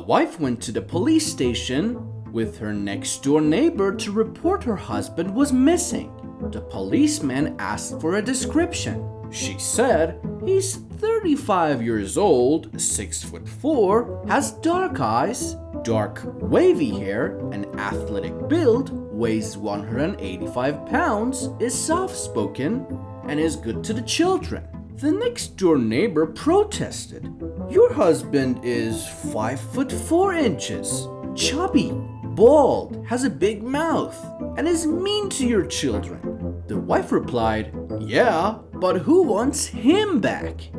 wife went to the police station with her next door neighbor to report her husband was missing. The policeman asked for a description. She said he's 35 years old, 6'4", has dark eyes, dark wavy hair, an athletic build, weighs 185 pounds, is soft-spoken, and is good to the children. The next door neighbor protested. Your husband is 5'4", chubby, bald, has a big mouth, and is mean to your children. The wife replied, yeah, but who wants him back?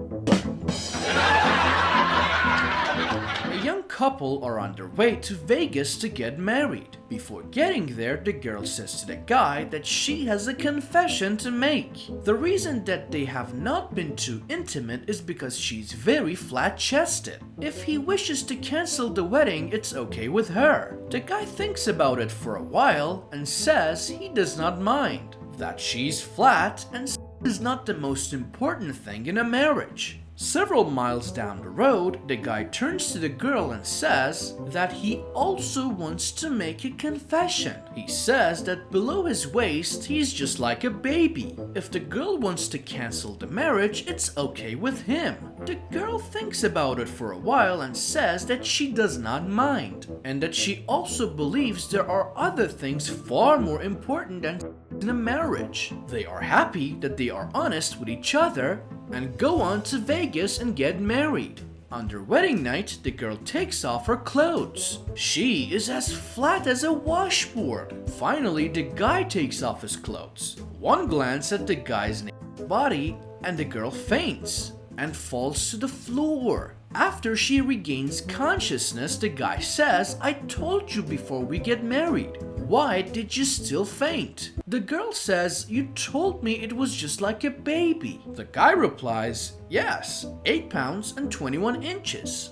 A young couple are on their way to Vegas to get married. Before getting there, the girl says to the guy that she has a confession to make. The reason that they have not been too intimate is because she's very flat-chested. If he wishes to cancel the wedding, it's okay with her. The guy thinks about it for a while and says he does not mind, that she's flat and is not the most important thing in a marriage. Several miles down the road, the guy turns to the girl and says that he also wants to make a confession. He says that below his waist, he's just like a baby. If the girl wants to cancel the marriage, it's okay with him. The girl thinks about it for a while and says that she does not mind, and that she also believes there are other things far more important than in a marriage. They are happy that they are honest with each other and go on to Vegas and get married. On their wedding night, the girl takes off her clothes. She is as flat as a washboard. Finally, the guy takes off his clothes. One glance at the guy's body and the girl faints and falls to the floor. After she regains consciousness, the guy says, I told you before we get married. Why did you still faint? The girl says, you told me it was just like a baby. The guy replies, yes, 8 pounds and 21 inches.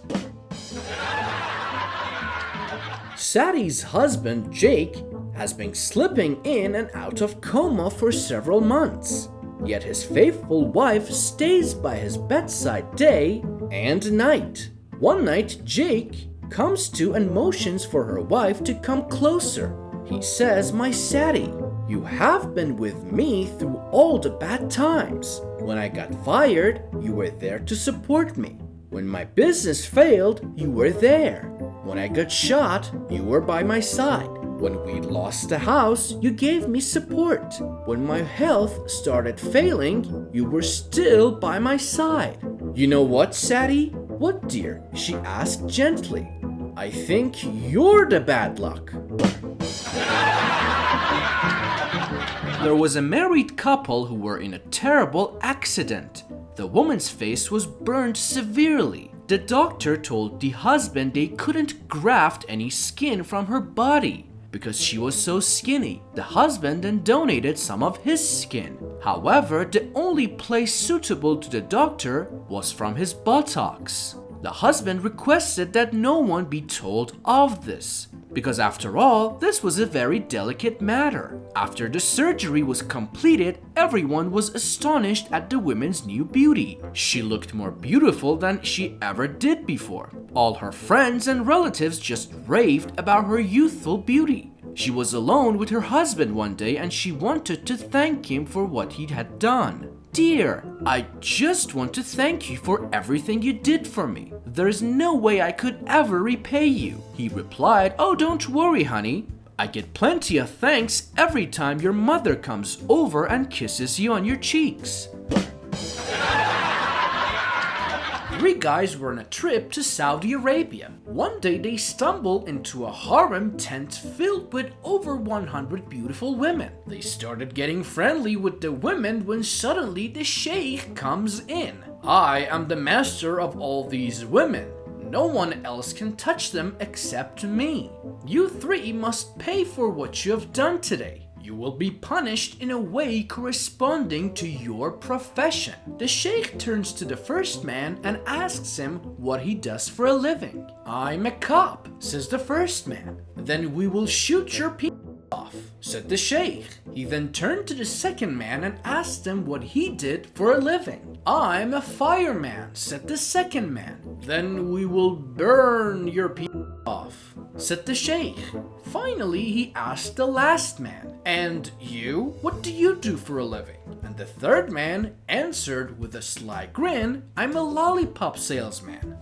Sadie's husband, Jake, has been slipping in and out of coma for several months. Yet his faithful wife stays by his bedside day and night. One night, Jake comes to and motions for her wife to come closer. He says, my Sadie, you have been with me through all the bad times. When I got fired, you were there to support me. When my business failed, you were there. When I got shot, you were by my side. When we lost the house, you gave me support. When my health started failing, you were still by my side. You know what, Sadie? What, dear? She asked gently. I think you're the bad luck. There was a married couple who were in a terrible accident. The woman's face was burned severely. The doctor told the husband they couldn't graft any skin from her body because she was so skinny. The husband then donated some of his skin. However, the only place suitable to the doctor was from his buttocks. The husband requested that no one be told of this, because after all, this was a very delicate matter. After the surgery was completed, everyone was astonished at the woman's new beauty. She looked more beautiful than she ever did before. All her friends and relatives just raved about her youthful beauty. She was alone with her husband one day and she wanted to thank him for what he had done. Dear, I just want to thank you for everything you did for me. There is no way I could ever repay you. He replied, oh, don't worry, honey. I get plenty of thanks every time your mother comes over and kisses you on your cheeks. 3 guys were on a trip to Saudi Arabia. One day they stumbled into a harem tent filled with over 100 beautiful women. They started getting friendly with the women when suddenly the Sheikh comes in. I am the master of all these women. No one else can touch them except me. You 3 must pay for what you have done today. You will be punished in a way corresponding to your profession. The Sheikh turns to the first man and asks him what he does for a living. I'm a cop, says the first man. Then we will shoot your off, said the Sheikh. He then turned to the second man and asked him what he did for a living. I'm a fireman, said the second man. Then we will burn your off, said the Sheikh. Finally, he asked the last man, "And you? What do you do for a living?" And the third man answered with a sly grin, "I'm a lollipop salesman."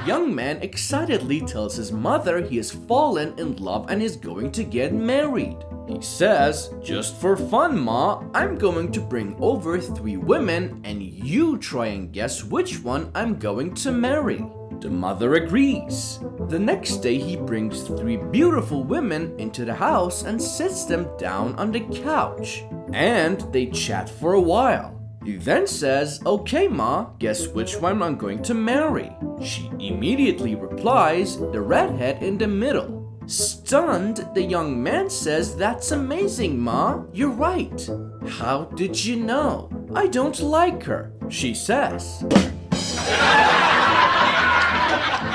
Young man excitedly tells his mother he has fallen in love and is going to get married. He says, "Just for fun, Ma, I'm going to bring over 3 women and you try and guess which one I'm going to marry." The mother agrees. The next day he brings 3 beautiful women into the house and sits them down on the couch. And they chat for a while. He then says, "Okay, Ma, guess which one I'm going to marry." She immediately replies, "The redhead in the middle." Stunned, the young man says, "That's amazing, Ma. You're right." "How did you know?" "I don't like her," she says.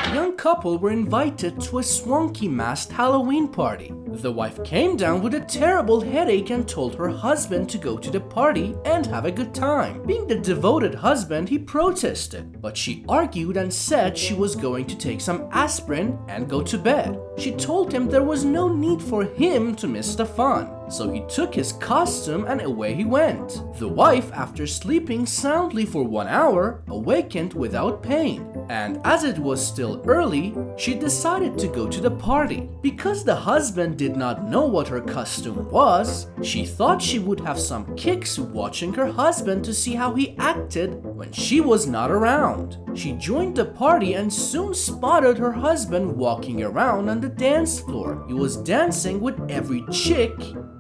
The young couple were invited to a swanky-masked Halloween party. The wife came down with a terrible headache and told her husband to go to the party and have a good time. Being the devoted husband, he protested, but she argued and said she was going to take some aspirin and go to bed. She told him there was no need for him to miss the fun. So he took his costume and away he went. The wife, after sleeping soundly for 1 hour, awakened without pain. And as it was still early, she decided to go to the party. Because the husband did not know what her costume was, she thought she would have some kicks watching her husband to see how he acted when she was not around. She joined the party and soon spotted her husband walking around on the dance floor. He was dancing with every chick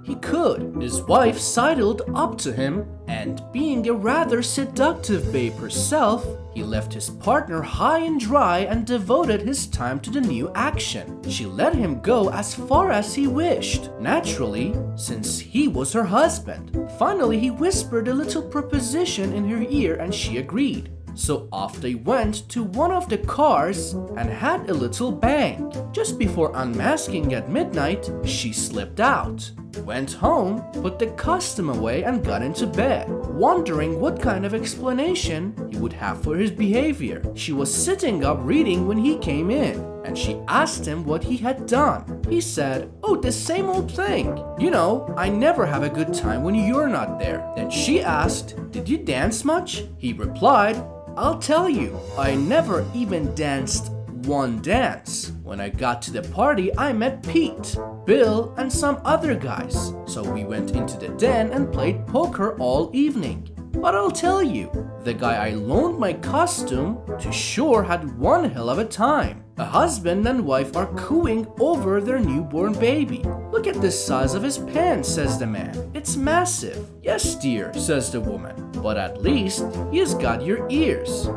he could. His wife sidled up to him, and being a rather seductive babe herself, he left his partner high and dry and devoted his time to the new action. She let him go as far as he wished, naturally, since he was her husband. Finally, he whispered a little proposition in her ear and she agreed. So off they went to one of the cars and had a little bang. Just before unmasking at midnight, she slipped out, went home, put the costume away and got into bed, wondering what kind of explanation he would have for his behavior. She was sitting up reading when he came in, and she asked him what he had done. He said, "Oh, the same old thing. You know, I never have a good time when you're not there." Then she asked, "Did you dance much?" He replied, "I'll tell you, I never even danced one dance. When I got to the party, I met Pete, Bill, and some other guys. So we went into the den and played poker all evening. But I'll tell you, the guy I loaned my costume to sure had one hell of a time. A husband and wife are cooing over their newborn baby. Look at the size of his pants," says the man. "It's massive." "Yes, dear," says the woman, "but at least he has got your ears."